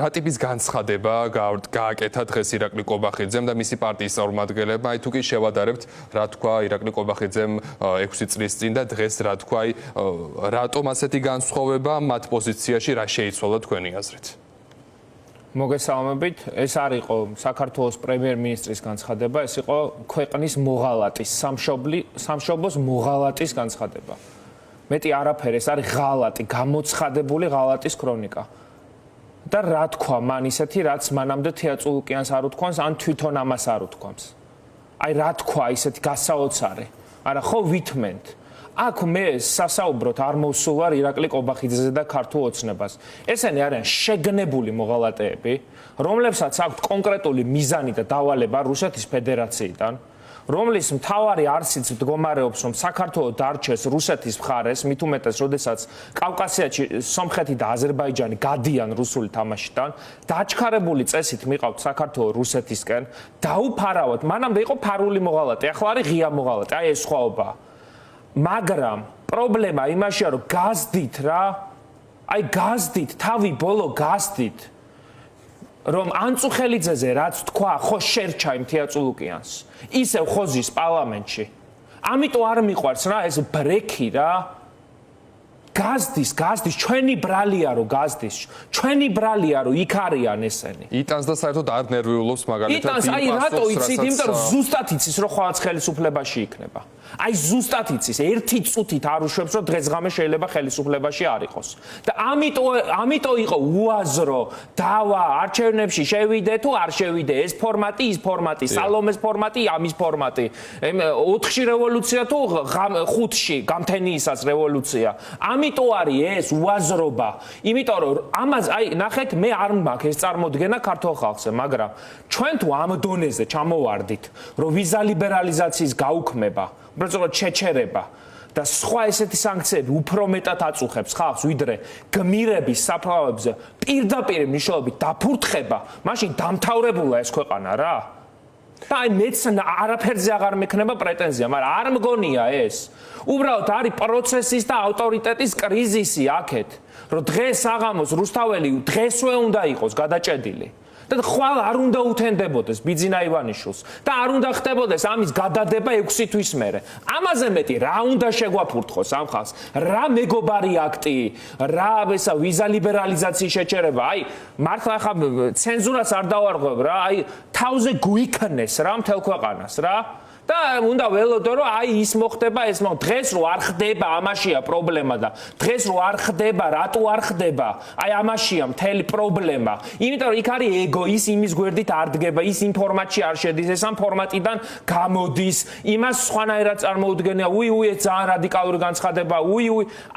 რა ტიპის განცხადება გააკეთა დღეს ირაკლი კობახიძემ და მისი პარტიის წარმომადგენლებმა, აი თუ კი შევადარებთ, რა თქვა ირაკლი კობახიძემ 6 წლის წინ და დღეს რა თქვა, რატომ ასეთი განსხვავება მათ პოზიციაში, რა შეიცვალა თქვენი აზრით? მოგესალმებით, ეს არ იყო საქართველოს პრემიერ-მინისტრის განცხადება, ეს იყო ქვეყნის მოღალატის, სამშობლოს მოღალატის განცხადება. მეტი არაფერი, ეს არის ღალატი, გამოცხადებული ღალატის ქრონიკა. და რა თქვა მან ისეთი, რაც მანამდე თეატრულ ოკეანს არ უთქვამს, ან თვითონ ამას არ უთქვამს. აი რა თქვა ისეთი გასაოცარი. არა ხო ვითმენთ. აქ მე სასაუბროთ არ მოვსულ ვარ ირაკლი კობახიძეზე და ქართულ ოცნებას. ესენი არიან შეგნებული მოღალატეები, რომლებსაც აქვთ კონკრეტული მიზანი და დავალება რუსეთის ფედერაციიდან, რომლის მთავარი არსიც მდგომარეობს, რომ საქართველოს დარჩეს რუსეთის მხარეს, მით უმეტეს, როდესაც კავკასიაში სომხეთი და აზერბაიჯანი გადიან რუსული თამაშიდან, დაჩქარებული წესით მიყავთ საქართველოს რუსეთისკენ, დაუფარავოთ, მანამდე იყო ფარული მოღალატე, ახლა არის ღია მოღალატე, აი ეს სხვაობაა. მაგრამ პრობლემა იმაშია, რომ გაზდით რა, აი გაზდით, თავი ბოლო გაზდით, რომ ანწუხელიძეზე რაც თქვა, ხო შერჩა იმ თეატრულ ოკეანს. ისევ ხოზის პარლამენტში. ამიტომ არ მიყვარს რა ეს ბრექი რა. გაზდის, ჩვენი ბრალია რო გაზდის. ჩვენი ბრალია რო იქ არიან ესენი. იტანს და საერთოდ არ ნერვიულობს მაგალითად. იტანს, აი რატო იცით, იმიტომ რომ ზუსტად იცის, რომ ხვალ ხელისუფლებაში იქნება. აი ზუსტად იცის, ერთი წუთით არ უშვებს, რომ დღესღამე შეიძლება ხელისუფლებაში არ იყოს. და ამიტომ იყო უაზრო დავა არჩევნებში შევიდე თუ არ შევიდე, ეს ფორმატი, ის ფორმატი, სალომეს ფორმატი, ამის ფორმატი. 4-ში რევოლუცია თუ 5-ში გამთენიისას რევოლუცია. ამიტომ არის ეს უაზრობა. იმიტომ რომ ამას აი ნახეთ, მე არ მაქვს ეს წარმოდგენა ქართულ ხალხზე, მაგრამ ჩვენ თუ ამ დონეზე ჩამოვარდით, რომ ვიზა ლიბერალიზაციის გაუქმება, უბრალოდ შეჩერება და სხვა ესეთი სანქციები უფრო მეტად აწუხებს ხალხს, ვიდრე გმირების საფლავებზე პირდაპირ მნიშვნელობით დაფურთხება, მაშინ დამთავრებულა ეს ქვეყანა რა. და აი მეც არაფერზე აღარ მექნება პრეტენზია, მაგრამ არ მგონია ეს. უბრალოდ არის პროცესის და ავტორიტეტის კრიზისი აქეთ, რომ დღეს საღამოს რუსთაველი დღესვე უნდა იყოს გადაჭედილი. და ხვალ არ უნდა უთენდებოდეს ბიძინა ივანიშვილს და არ უნდა ხდებოდეს ამის გადადება 6 თვის მერე. ამაზე მეტი რა უნდა შეგვაფურთხოს ამ ხალხს? რა მეგობარი აქტი, რა ესა ვიზა ლიბერალიზაციის შეჩერება, აი მართლა ხა ცენზურას არ დავარღვევ რა, აი თავზე გვიქნეს რა მთელ ქვეყანას რა. და უნდა ველოდო რომ აი ის მოხდება ეს დღეს რო არ ხდება ამაშია პრობლემა და დღეს რო არ ხდება რატო არ ხდება აი ამაშია მთელი პრობლემა იმიტომ რომ იქ არის ეგო ის იმის გვერდით არ დგება ის იმ ფორმატში არ შედის ეს ამ ფორმატიდან გამოდის იმას სხვანაირად წარმოუდგენია უი ეს ძალიან რადიკალური განცხადება უი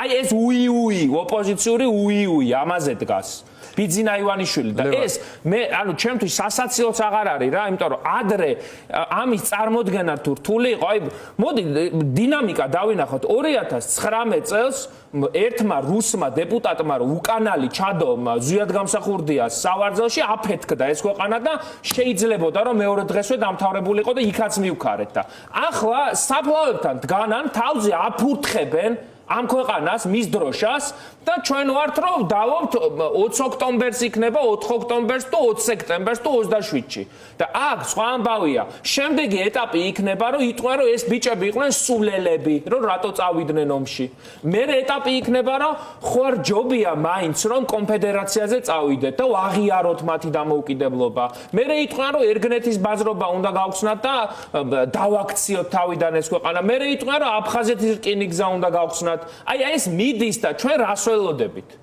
აი ეს უი ოპოზიციური უი ამაზე დგას ბიძინა ივანიშვილი და ეს მე ანუ ჩემთვის სასაცილოც აღარ არის რა იმიტომ რომ ადრე ამის წარმოდგენა თუ რთული იყო აი მოდი დინამიკა დავინახოთ 2019 წელს ერთმა რუსმა დეპუტატმა რომ უკანალი ჩადო ზვიად გამსახურდიას სავარძელში აფეთქდა ეს ქვეყანა და შეიძლებოდა რომ მეორე დღესვე დამთავრებულიყო და იქაც მივქარეთ და ახლა საფლავებთან დგანან თავზე აფურთხებენ ამ ქვეყანას მის დროშას და ჩვენ ვართ რომ დავობთ 20 ოქტომბერს იქნება 4 ოქტომბერს თუ 20 სექტემბერს თუ 27-ში და აქ სხვა ამბავია შემდეგი ეტაპი იქნება რომ იტყვენ რომ ეს ბიჭები იყვნენ სულელები რომ რატო წავიდნენ ომში მერე ეტაპი იქნება რომ ხوار ჯობია მაინც რომ კონფედერაციაზე წავიდეთ და აღიაროთ მათი დამოუკიდებლობა მერე იტყვენ რომ ერგნეთის ბაზრობა უნდა გავხსნათ და დავაქციოთ თავიდან ეს ქვეყანა მერე იტყვენ რომ აფხაზეთის რკინიგზა უნდა გავხსნათ აი ეს მიდის და ჩვენ რას ველოდებით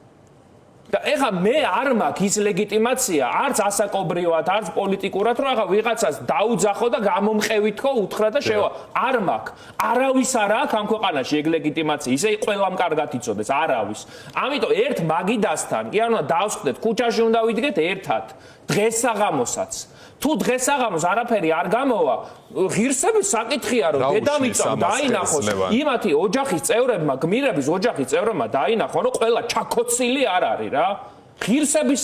და ეხა მე არ მაქვს ის ლეგიტიმაცია არც ასაკობრივად არც პოლიტიკურად რომ ახლა ვიღაცას დაუძახო და გამომყევით ხო უთხრა და შევა არ მაქვს არავის არ აქვს ამ ქვეყანაში ეგ ლეგიტიმაცია ისე ყველამ კარგად იცოდეს არავის ამიტომ ერთ მაგიდასთან კი არ უნდა დავსხდეთ ქუჩაში უნდა ვიდგეთ ერთად დღეს საღამოსაც თუ დღეს საღამოს არაფერი არ გამოვა ღირსების საკითხია რომ დედამიწა დაინახოს იმათი ოჯახის წევრებმა გმირების ოჯახის წევრებმა დაინახონ რომ ყველა ჩაქოცილი არ არის რა ღირსების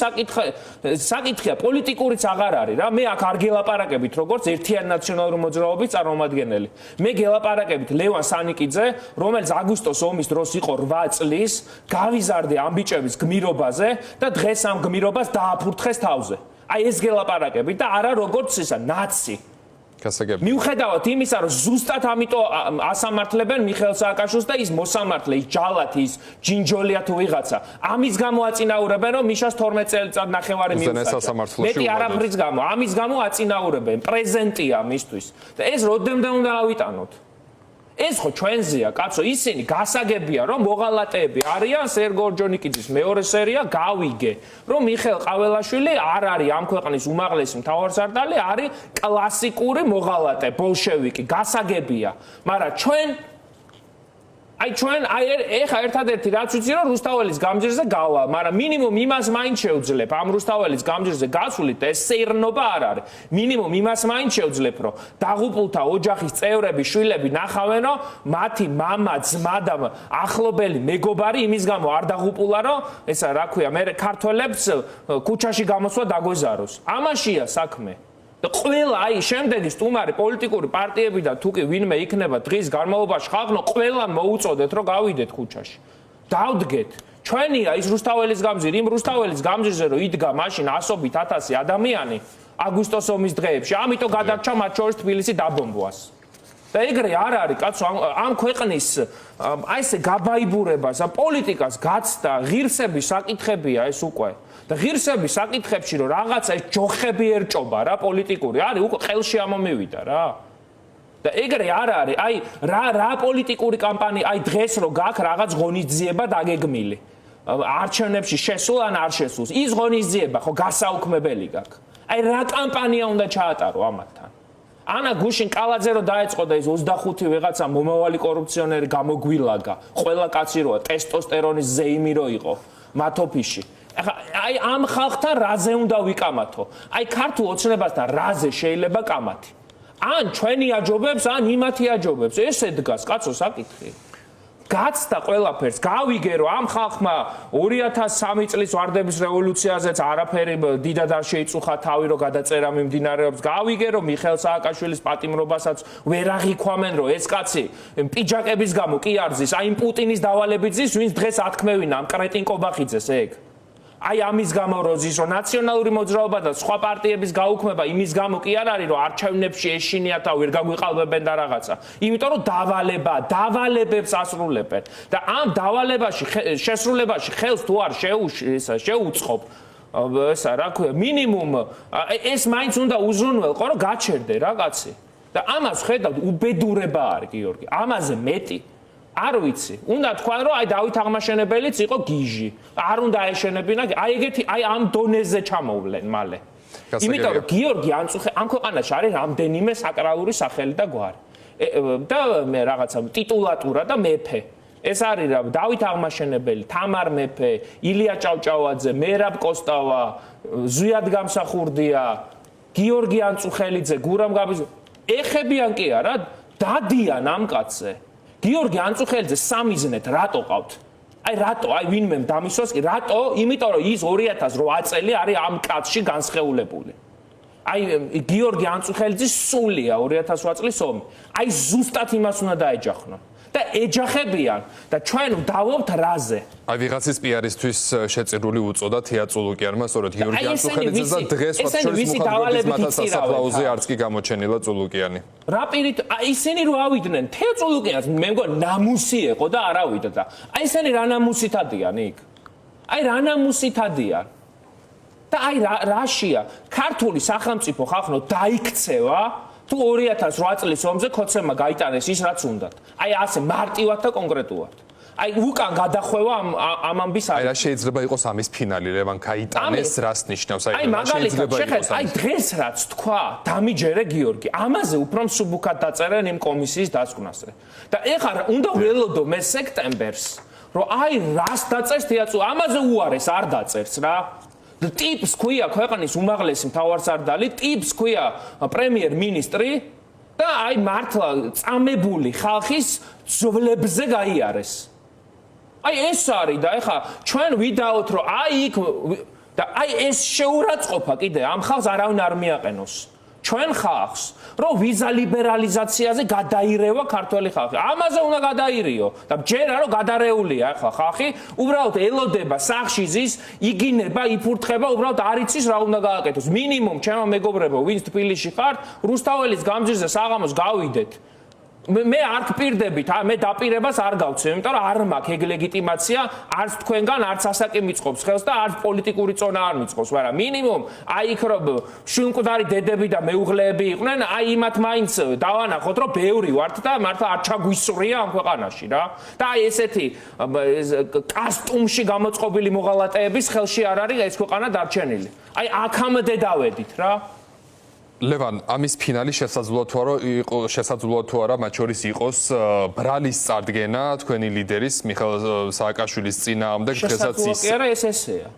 საკითხია პოლიტიკურიც აღარ არის რა მე აქ არ გელაპარაკებით როგორც ერთიანი ნაციონალური მოძრაობის წარმომადგენელი მე გელაპარაკებით ლევან სანიკიძე რომელიც აგვისტოს ომის დროს იყო 8 წლის გავიზარდე ამ ბიჭების გმირობაზე და დღეს ამ გმირობას დააფურთხეს თავზე აი ეს გელაპარაკებით და არა როგორც ისა ნაცი მიუხედავად იმისა, რომ ზუსტად ამიტომ ასამართლებენ მიხეილ სააკაშვილს და ის მოსამართლე, ის ჯალათი, ის ჯინჯოლია თუ ვიღაცა. ამის გამო აწინაურებენ, რომ მიშას 12 წელიწად ნახევარი მიუსაჯა. მეტი არაფრის გამო, ამის გამო აწინაურებენ, პრეზენტია მისთვის. და ეს როდემდე უნდა ავიტანოთ? ეს ხო ჩვენზეა, კაცო, ისინი გასაგებია, რომ მოღალატეები არიან სერგო ორჯონიკიძის მეორე სერია გავიგე, რომ მიხეილ ყაველაშვილი არ არის ამ ქვეყნის უმაღლესი მთავარსარდალი, არის კლასიკური მოღალატე, ბოლშევიკი, გასაგებია. მაგრამ ჩვენ ეხა ერთადერთი რაც ვიცი რომ რუსთაველის გამჯერზე გავა, მაგრამ მინიმუმ იმას მაინც შევძლებ, ამ რუსთაველის გამჯერზე გასულით ეს სეირნობა არ არის. მინიმუმ იმას მაინც შევძლებ, რომ დაღუპულთა ოჯახის წევრები, შვილები ნახავენ, რომ მათი მამა, ძმა და ახლობელი მეგობარი იმის გამო არ დაღუპულა, რომ ესა რა ქვია, მე ქართველებს ქუჩაში გამოსვა დაგვეზაროს. ამაშია საქმე. და ყველა აი შემდეგი სტუმარი პოლიტიკური პარტიები და თუკი ვინმე იქნება დღის განმავლობაში ხალხო ყველა მოუწოდეთ რომ გავიდეთ ქუჩაში. დავდგეთ. ჩვენია ის რუსთაველის გამზირი, იმ რუსთაველის გამზირზე რომ იდგა მაშინ ასობით 1000 ადამიანი აგვისტოს ომის დღეებში. ამიტომ გადარჩა მათ შორის თბილისი დაბომბვას. და ეგრე არ არის კაცო ამ ქვეყნის აი ესე გაბაიბურებას, პოლიტიკას გაცდა ღირსების საკითხებია ეს უკვე. და ღირსების საკითხებში რომ რაღაცა ეს ჯოხები ერჭობა რა პოლიტიკური არის უკვე ხელში ამომივიდა რა და ეგრე არ არის აი რა პოლიტიკური კამპანია აი დღეს რო გაქვს რაღაც ღონისძიება დაგეგმილი არჩევნებში შესულ ან არ შესულს ის ღონისძიება ხო გასაუქმებელი გაქვს აი რა კამპანია უნდა ჩაატარო ამათთან ანა გუშინ კალაძე რო დაეწყო და ის 25 ვიღაცა მომავალი კორუფციონერი გამოგვილაგა ყველა კაცი როა ტესტოსტერონის ზეიმი რო იყო მათ ოფისში აი ამ ხალხთან რაზე უნდა ვიკამათო? აი ქართულ ოცნებასთან რაზე შეიძლება კამათი? ან ჩვენი აჯობებს, ან იმათი აჯობებს. ესე დგას, კაცო, საკითხი. გაცდა ყველაფერს. გავიგე რომ ამ ხალხმა 2003 წლის ვარდების რევოლუციაზეც არაფერი დიდად არ შეიწუხა თავი რომ გადაწერა მიმდინარეობს. გავიგე რომ მიხეილ სააკაშვილის პატიმრობასაც ვერ აღიქვამენ რომ ეს კაცი პიჯაკების გამო კი არ ზის, აი იმ პუტინის დავალებით ზის, ვინც დღეს ათქმევინა ამ კრეტინ კობახიძეს ეგ. აი ამის გამო როზის რომ ნაციონალური მოძრაობა და სხვა პარტიების გაუქმება იმის გამო კი არ არის რომ არჩევნებში ეშინიათ ვერ გაგვიყალბებენ და რაღაცა იმიტომ რომ დავალებებს ასრულებენ და ამ დავალებაში შესრულებაში ხელს თუ არ შეუწყობ ესა რა ქვია მინიმუმ ეს მაინც უნდა უზრუნველყო რომ გაჩერდე რა კაცი და ამას ხედავთ უბედურება არის გიორგი ამაზე მეტი არ ვიცი. უნდა თქვა რომ აი დავით აღმაშენებელიც იყო გიჟი. არ უნდა აეშენებინა. აი ეგეთი აი ამ დონეზე ჩამოვლენ მალე. იმიტომ რომ გიორგი ანწუხე ამ ქვეყანაში არის რამდენიმე საკრალური სახელი და გვარი. და მე რაღაცა ტიტულატურა და მეფე. ეს არის რა დავით აღმაშენებელი, თამარ მეფე, ილია ჭავჭავაძე, მერაბ კოსტავა, ზვიად გამსახურდია, გიორგი ანწუხელიძე, გურამ გაბიზ ეხებიან კი არა დადიან ამ კაცზე. გიორგი ანწუხელიძე სამიზნეთ რატო ყავთ? აი რატო? აი ვინმე დამისვას კი რატო? იმიტომ რომ ის 2008 წელი არის ამ კაცში განსხეულებული. აი გიორგი ანწუხელიძის სულია 2008 წლის ომი. აი ზუსტად იმას უნდა დაეჯახნონ. და ეჯახებიან და ჩვენ დავობთ რაზე? აი ვიღაცის პიარისთვის შეწირული უწოდა თეა წულუკიანმა, სწორედ გიორგი ანწუხელიძეს და დღეს მათ შორის მუხაბების მათასასაფლაოზე არც კი გამოჩენილა წულუკიანი. რა პირით ისინი რო ავიდნენ თეა წულუკიანს მე მგონი ნამუსი ეყო და არ ავიდა და აი ისინი რა ნამუსით ადიან იქ? აი რა ნამუსით ადიან? და აი რაშია? ქართული სახელმწიფო ხალხო დაიქცევა თუ 2008 წლის ომზე ქოცემა გაიტანეს ის რაც უნდათ. აი ასე მარტივად და კონკრეტულად. აი უკან გადახვევა ამ ამბის აი რა შეიძლება იყოს ამის ფინალი ლევან გაიტანეს რას ნიშნავს აი მაგალითად შეხედეთ აი დღეს რაც თქვა დამიჯერე გიორგი ამაზე უფრო მსუბუქად დაწერენ იმ კომისიის დასკვნაზე. და ეხლა უნდა ველოდო მე სექტემბერს რომ აი რას დაწერს თეატრო ამაზე უარეს არ დაწერს რა. ტიპს ქვია ქვეყნის უმაღლესი მთავარსარდალი, ტიპს ქვია პრემიერ-მინისტრი და აი მართლა წამებული ხალხის ძვლებზე გაიარეს. აი ეს არის და ეხა ჩვენ ვიდაოთ რომ აი იქ და აი ეს შეურაცხყოფა კიდე ამ ხალხს არავინ არ მიაყენოს ჩვენ ხალხს რომ ვიზა ლიბერალიზაციაზე გადაირევა ქართველი ხალხი ამაზე უნდა გადაირიო და ჯერა რომ გადარეულია ახლა ხალხი უბრალოდ ელოდება სახში ზის იგინება იფურთხება უბრალოდ არ იცის რა უნდა გააკეთოს მინიმუმ ჩემო მეგობრებო ვინც თბილისში ხართ რუსთაველის გამზირზე საღამოს გავიდეთ მე არ გპირდებით, მე დაპირებას არ გავცემ, იმიტომ რომ არ მაქვს ეგ ლეგიტიმაცია, არც თქვენგან, არც ასაკი მიწყობს ხელს და არც პოლიტიკური წონა არ მიწყობს, მაგრამ მინიმუმ აი იქ რომ შვილმკვდარი დედები და მეუღლეები იყვნენ, აი იმათ მაინც დავანახოთ, რომ ბევრი ვართ და მართლა არ ჩაგვისურია ამ ქვეყანაში რა. და აი ესეთი კასტუმში გამოწყობილი მოღალატეების ხელში არ არის ეს ქვეყანა დარჩენილი. აი აქამდე დავედით რა. ლევან, ამის ფინალი შესაძლოა თუ არა, მათ შორის იყოს ბრალის წარდგენა თქვენი ლიდერის მიხეილ სააკაშვილის წინააღმდეგ, დღესაც ის კი არა, ეს ესეა.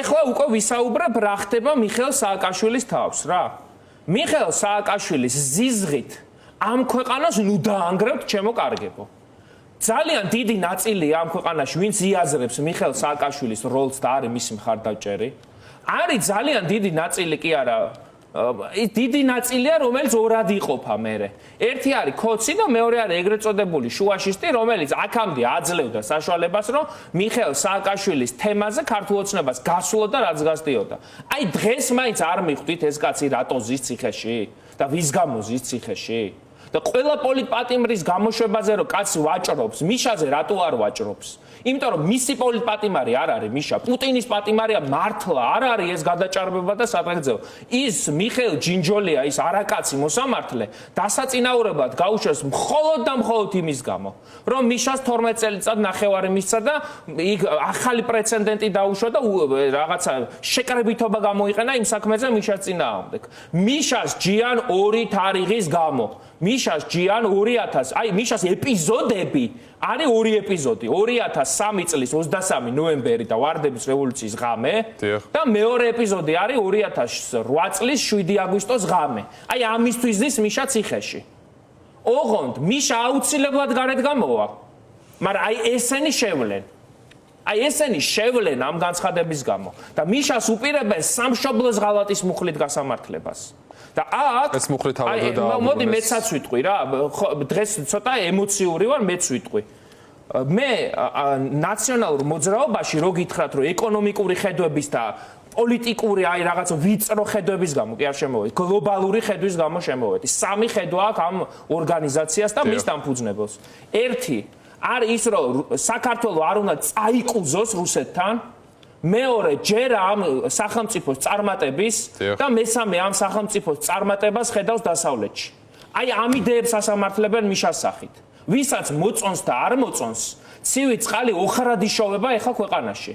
ეხლა უკვე ვისაუბრებ რა ხდება მიხეილ სააკაშვილის თავს რა. მიხეილ სააკაშვილის ზიზღით ამ ქვეყანას ნუ დაანგრევთ ჩემო კარგებო. ძალიან დიდი ნაწილია ამ ქვეყანაში, ვინც იაზრებს მიხეილ სააკაშვილის როლს და არის მისი მხარდაჭერი. არის ძალიან დიდი ნაწილი კი არა დიდი ნაწილია რომელიც ორად იყოფა მერე ერთი არის ქოცი და მეორე არის ეგრეთ წოდებული შუაშისტი რომელიც აქამდე აძლევდა საშუალებას რომ მიხეილ სააკაშვილის თემაზე ქართულ ოცნებას გასულოდა რაც გასდიოდა აი დღეს მაინც არ მიხვდით ეს კაცი რატო ზის ციხეში და ვის გამო ზის ციხეში და ყველა პოლიტპატიმრის გამოშვებაზე რომ კაცი ვაჭრობს მიშაზე რატო არ ვაჭრობს იმიტომ რომ მისი პოლიტპატიმარი არ არის მიშა პუტინის პატიმარია მართლა არ არის ეს გადაჭარბება და საფრთხე ის მიხეილ ჯინჯოლია ის არაკაცი მოსამართლე დასაწინაურებლად გაუშვეს მხოლოდ და მხოლოდ იმის გამო რომ მიშას 12 წელიწად ნახევარი მისცა და იქ ახალი პრეცედენტი დაუშვა და რაღაცა შეკრებითობა გამოიყენა იმ საქმეზე მიშას წინააღმდეგ მიშას ჯიან 2 თარიღის გამო მიშას ჯიან 2000 აი მიშას ეპიზოდები არის 2 ეპიზოდი 2003 წლის 23 ნოემბერი და ვარდების რევოლუციის ღამე და მეორე ეპიზოდი არის 2008 წლის 7 აგვისტოს ღამე აი ამისთვის ზის მიშა ციხეში ოღონდ მიშა აუცილებლად გარეთ გამოვა მაგრამ აი ესენი შევლენ აი ესენი შევლენ ამ განცხადების გამო და მიშას უპირებენ სამშობლოს ღალატის მუხლით გასამართლებას და აქ ეს მუხლით ავადო და მოდი მეცაც ვიტყვი რა დღეს ცოტა ემოციური ვარ მეც ვიტყვი მე ნაციონალურ მოძრაობაში რო გითხრათ რომ ეკონომიკური ხედვების და პოლიტიკური აი რაღაც ვიწრო ხედვების გამო კი არ შემოვედი გლობალური ხედვის გამო შემოვედი სამი ხედვა აქვს ამ ორგანიზაციას და მის დამფუძნებელს ერთი არის ის რომ საქართველოს არ უნდა წაიკუზოს რუსეთთან მეორე ჯერ ამ სახელმწიფოს წარმატების და მესამე ამ სახელმწიფოს წარმატებას ხედავს დასავლეთში. აი ამ იდეებს ასამართლებენ მიშას სახით. ვისაც მოწონს და არ მოწონს, ცივი წყალი ოხრად იშოვება ეხა ქვეყანაში.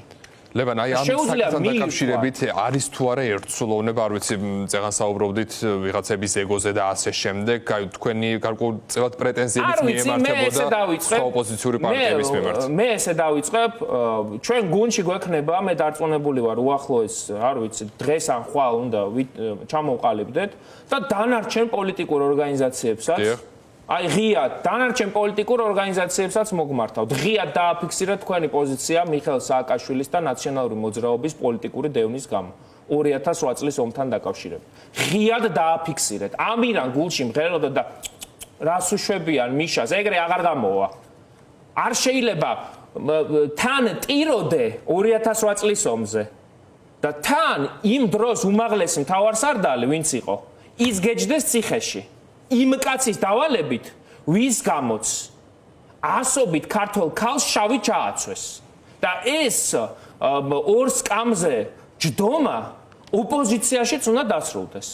ლევან, აი ამ საკითხთან დაკავშირებით არის თუ არა ერთსულოვნება, არ ვიცი, წეგან საუბრობდით ვიღაცების ეგოზე და ასე შემდეგ, აი თქვენი გარკვეულწილად პრეტენზიებით მიემართებოდა სხვა ოპოზიციური პარტიების მიმართ. მე ესე დავიწყებ, ჩვენ გუნდში გვექნება, მე დარწმუნებული ვარ, უახლოეს, არ ვიცი, დღეს ან ხვალ უნდა ჩამოვყალიბდეთ და დანარჩენ პოლიტიკურ ორგანიზაციებსაც აი ღიად დანარჩენ პოლიტიკურ ორგანიზაციებსაც მოგმართავთ. ღიად დააფიქსირეთ თქვენი პოზიცია მიხეილ სააკაშვილის და ნაციონალური მოძრაობის პოლიტიკური დევნის გამო 2008 წლის ომთან დაკავშირებით. ღიად დააფიქსირეთ. ამირან გულში მღეროდა და რას უშვებიან მიშას, ეგრე აღარ გამოვა. არ შეიძლება თან ტიროდე 2008 წლის ომზე. და თან იმ დროს უმაღლესი მთავარსარდალი ვინც იყო, ის გეჯდეს ციხეში. იმ კაცის დავალებით ვის გამოც ასობით ქართულ ქალს შავი ჩააცვეს და ეს ორ სკამზე ჯდომა ოპოზიციაშიც უნდა დასრულდეს